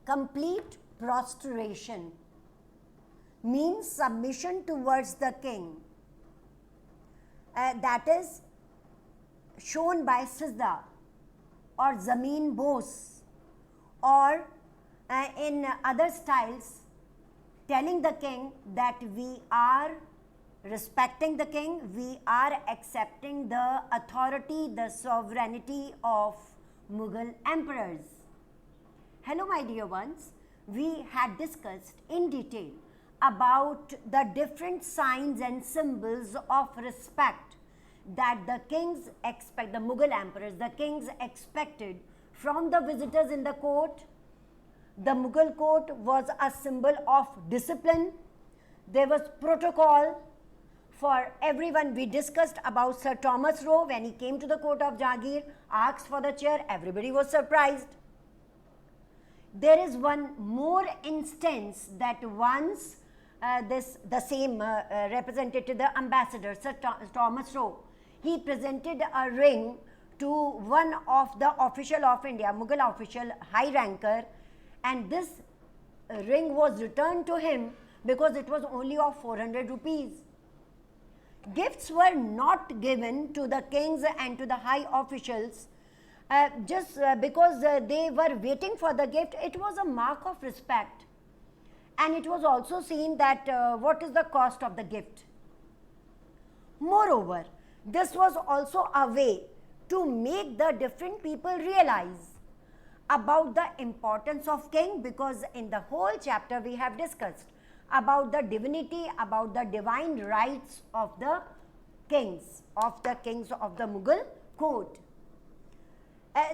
complete prostration means submission towards the king. That is shown by Sizda or Zameen Bose, or in other styles telling the king that we are respecting the king, we are accepting the authority, the sovereignty of Mughal emperors. Hello my dear ones, we had discussed in detail about the different signs and symbols of respect that the kings expect, the Mughal emperors, the kings expected from the visitors in the court. The Mughal court was a symbol of discipline. There was protocol for everyone. We discussed about Sir Thomas Roe when he came to the court of Jahangir, asked for the chair, everybody was surprised. There is one more instance that once the same representative, the ambassador, Sir Thomas Roe, he presented a ring to one of the official of India, Mughal official, high ranker, and this ring was returned to him because it was only of 400 rupees. Gifts were not given to the kings and to the high officials just because they were waiting for the gift. It was a mark of respect, and it was also seen that what is the cost of the gift. Moreover, this was also a way to make the different people realize about the importance of king, because in the whole chapter we have discussed about the divinity, about the divine rights of the kings of the Mughal court.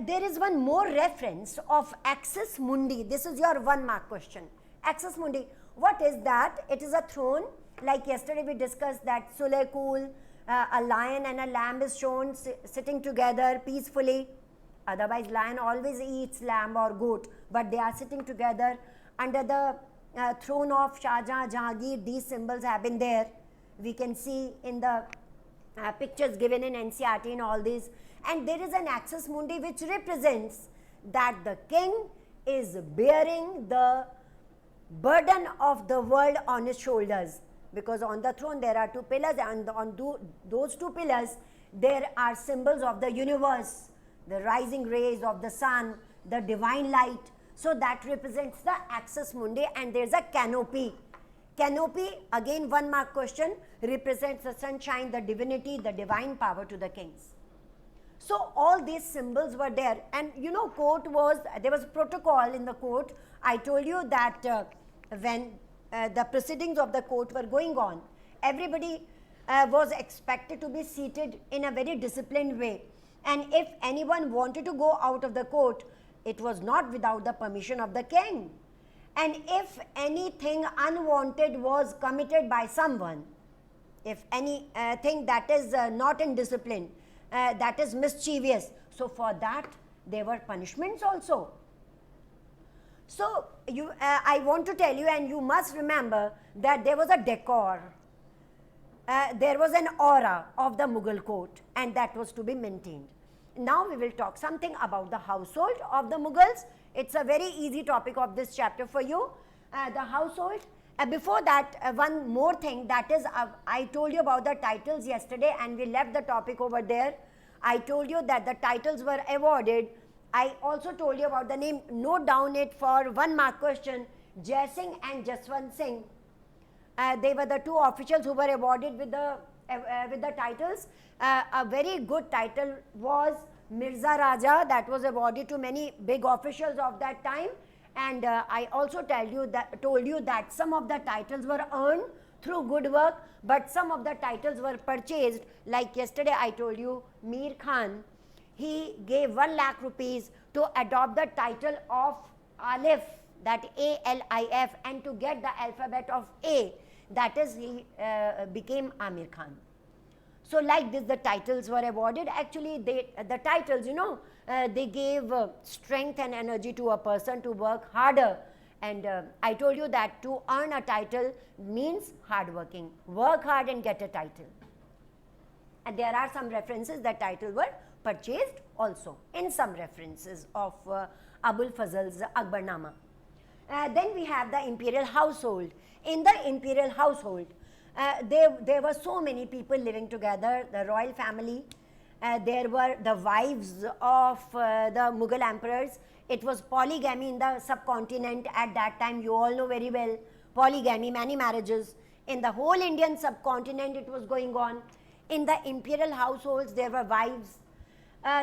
There is one more reference of Axis Mundi. This is your 1 mark question. Axis Mundi, what is that? It is a throne. Like yesterday we discussed that Sulekul, a lion and a lamb is shown sitting together peacefully. Otherwise lion always eats lamb or goat, but they are sitting together under the throne of Shah Jahan, Jahangir. These symbols have been there. We can see in the pictures given in NCERT and all these. And there is an axis mundi which represents that the king is bearing the burden of the world on his shoulders, because on the throne there are 2 pillars, and on those 2 pillars there are symbols of the universe, the rising rays of the sun, the divine light. So that represents the axis mundi, and there is a canopy. Canopy, again 1 mark question, represents the sunshine, the divinity, the divine power to the kings. So all these symbols were there, and you know, there was protocol in the court. I told you that when the proceedings of the court were going on, everybody was expected to be seated in a very disciplined way, and if anyone wanted to go out of the court, it was not without the permission of the king. And if anything unwanted was committed by someone, if anything that is not in discipline, that is mischievous, so for that there were punishments also. So I want to tell you, and you must remember, that there was a decor, there was an aura of the Mughal court, and that was to be maintained. Now we will talk something about the household of the Mughals. It's a very easy topic of this chapter for you, the household. Before that, one more thing, that is, I told you about the titles yesterday and we left the topic over there. I told you that the titles were awarded. I also told you about the name. Note down it for 1 mark question. Jai Singh and Jaswant Singh. They were the 2 officials who were awarded with the titles. A very good title was Mirza Raja, that was awarded to many big officials of that time. And I also told you that some of the titles were earned through good work, but some of the titles were purchased. Like yesterday I told you, Mir Khan, he gave 1 lakh rupees to adopt the title of Alif, that A-L-I-F, and to get the alphabet of A, that is, he became Amir Khan. So like this, the titles were awarded. Actually, the titles, you know, they gave strength and energy to a person to work harder. And I told you that to earn a title means hard working. Work hard and get a title. And there are some references that titles were purchased also in some references of Abul Fazl's Akbarnama. Then we have the imperial household. In the imperial household, there were so many people living together, the royal family. There were the wives of the Mughal emperors. It was polygamy in the subcontinent at that time. You all know very well, polygamy, many marriages. In the whole Indian subcontinent, it was going on. In the imperial households, there were wives.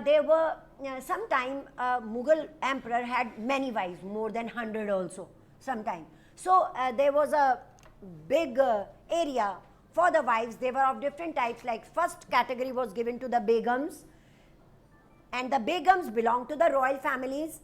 There were, sometime Mughal emperor had many wives, more than 100 also, sometime. So there was a big area for the wives. They were of different types, like first category was given to the begums, and the begums belonged to the royal families.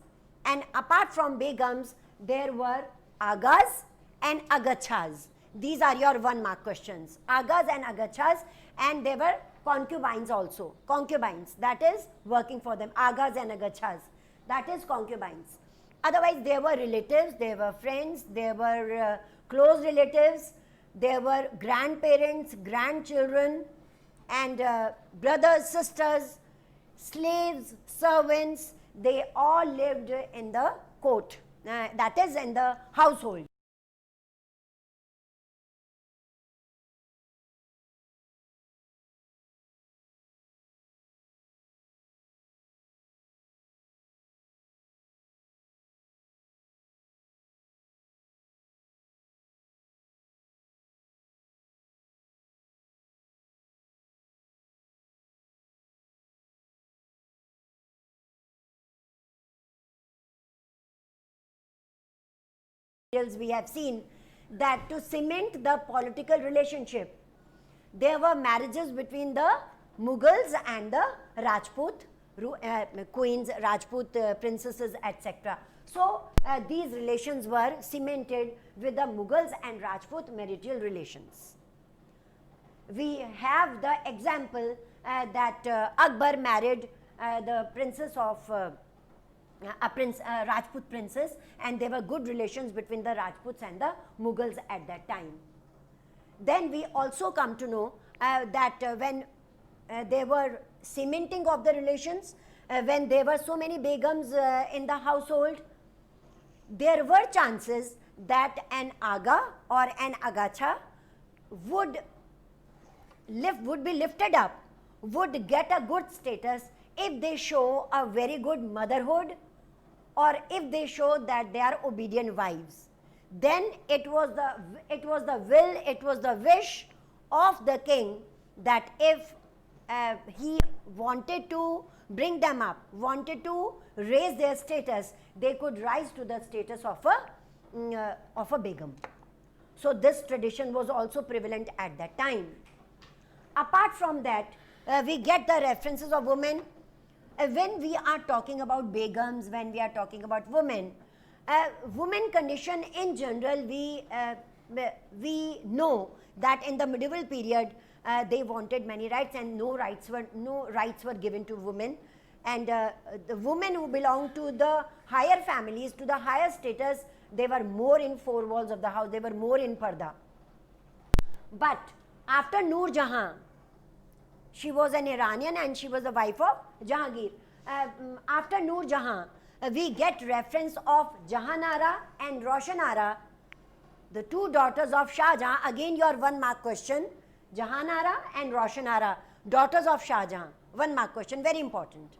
And apart from begums, there were agas and agachas. These are your 1 mark questions, agas and agachas. And there were concubines also, concubines, that is working for them, agas and agachas, that is concubines. Otherwise, there were relatives, there were friends, there were close relatives, there were grandparents, grandchildren, and brothers, sisters, slaves, servants. They all lived in the court, that is in the household. We have seen that to cement the political relationship, there were marriages between the Mughals and the Rajput queens, Rajput princesses, etc. So these relations were cemented with the Mughals and Rajput marital relations. We have the example that Akbar married the princess of Rajput princess, and there were good relations between the Rajputs and the Mughals at that time. Then we also come to know that when there were cementing of the relations, when there were so many begums in the household, there were chances that an aga or an agacha would be lifted up, would get a good status if they show a very good motherhood, or if they show that they are obedient wives. Then it was the wish of the king that if he wanted to bring them up, wanted to raise their status, they could rise to the status of a begum. So this tradition was also prevalent at that time. Apart from that, we get the references of women. When we are talking about begums, when we are talking about women, women condition in general, we know that in the medieval period they wanted many rights, and no rights were given to women. And the women who belonged to the higher families, to the higher status, they were more in 4 walls of the house, they were more in parda. But after Noor Jahan, she was an Iranian and she was the wife of Jahangir. After Noor Jahan, we get reference of Jahanara and Roshanara, the 2 daughters of Shah Jahan. Again your 1 mark question, Jahanara and Roshanara, daughters of Shah Jahan. 1 mark question, very important.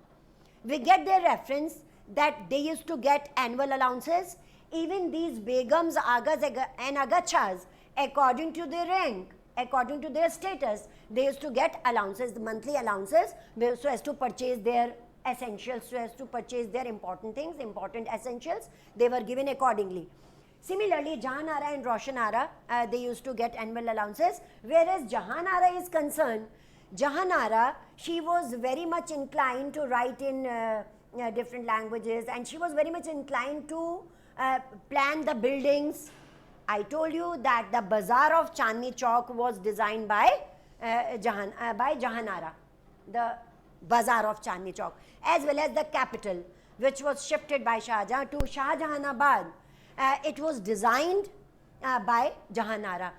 We get their reference that they used to get annual allowances. Even these begums, agas and agachas, according to their rank, according to their status, they used to get allowances, the monthly allowances, so as to purchase their essentials, so as to purchase their important things, important essentials, they were given accordingly. Similarly, Jahanara and Roshanara, they used to get annual allowances. Whereas Jahanara is concerned, Jahanara, she was very much inclined to write in different languages, and she was very much inclined to plan the buildings. I told you that the bazaar of Chandni Chowk was designed by Jahanara, the bazaar of Chandni Chowk, as well as the capital, which was shifted by Shah Jahan to Shah Jahanabad. It was designed by Jahanara.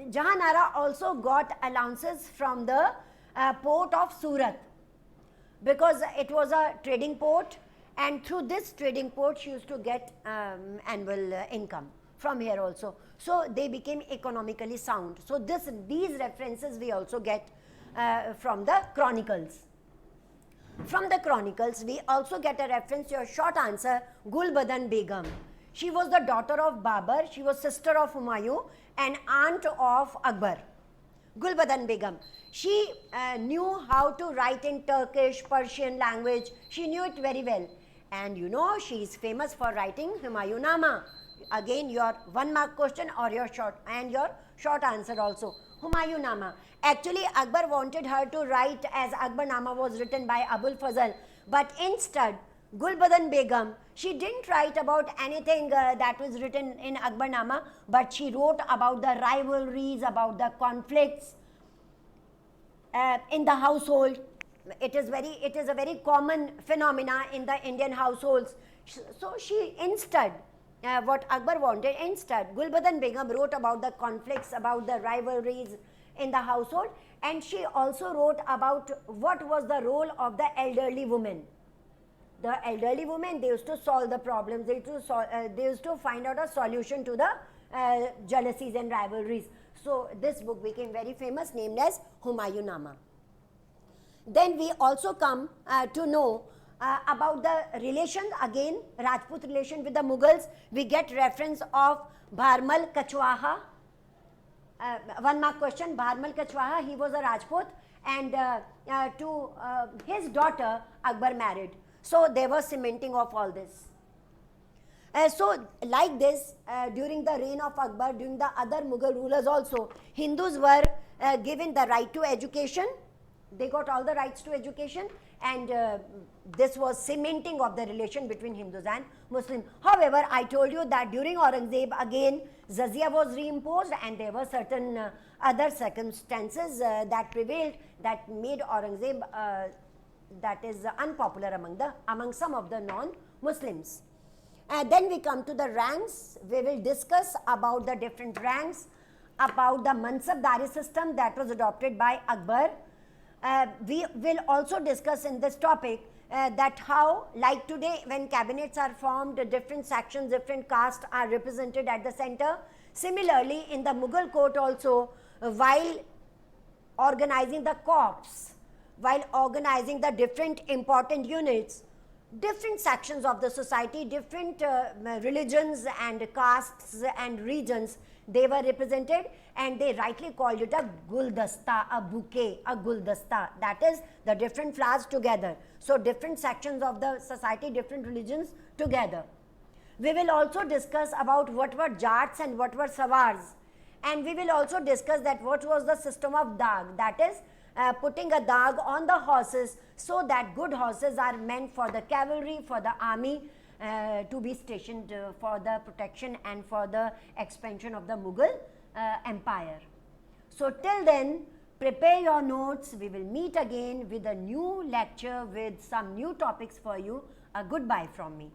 Jahanara also got allowances from the port of Surat, because it was a trading port, and through this trading port she used to get annual income from here also. So they became economically sound. So these references we also get from the chronicles. From the chronicles we also get a reference to your short answer, Gulbadan Begum. She was the daughter of Babur, she was sister of Humayun and aunt of Akbar. Gulbadan Begum. She knew how to write in Turkish, Persian language. She knew it very well. And you know, she is famous for writing Humayunama. Again, your 1 mark question or your short answer also. Humayunama. Actually, Akbar wanted her to write as Akbarnama was written by Abul Fazl. But instead, Gulbadan Begum, she didn't write about anything that was written in Akbarnama, but she wrote about the rivalries, about the conflicts in the household. It is a very common phenomena in the Indian households. So she instead, what Akbar wanted, instead Gulbadan Begum wrote about the conflicts, about the rivalries in the household, and she also wrote about what was the role of the elderly women. The elderly women, they used to solve the problems, they used to find out a solution to the jealousies and rivalries. So this book became very famous, named as Humayunama. Then we also come to know about the relations, again Rajput relation with the Mughals. We get reference of Bharmal Kachwaha. 1 mark question, Bharmal Kachwaha, he was a Rajput, and to his daughter Akbar married. So there was cementing of all this. So like this, during the reign of Akbar, during the other Mughal rulers also, Hindus were given the right to education. They got all the rights to education, and this was cementing of the relation between Hindus and Muslims. However, I told you that during Aurangzeb, again Jizya was reimposed, and there were certain other circumstances that prevailed, that made Aurangzeb that is unpopular among some of the non-Muslims. Then we come to the ranks. We will discuss about the different ranks, about the Mansabdari system that was adopted by Akbar. We will also discuss in this topic that how, like today, when cabinets are formed, different sections, different castes are represented at the center. Similarly, in the Mughal court also, while organizing the corps, while organizing the different important units, different sections of the society, different religions and castes and regions, they were represented, and they rightly called it a guldasta, a bouquet, a guldasta. That is the different flowers together. So different sections of the society, different religions together. We will also discuss about what were jats and what were sawars, and we will also discuss that what was the system of dag, that is putting a dag on the horses, so that good horses are meant for the cavalry, for the army, to be stationed for the protection and for the expansion of the Mughal empire. So till then, prepare your notes. We will meet again with a new lecture with some new topics for you. A goodbye from me.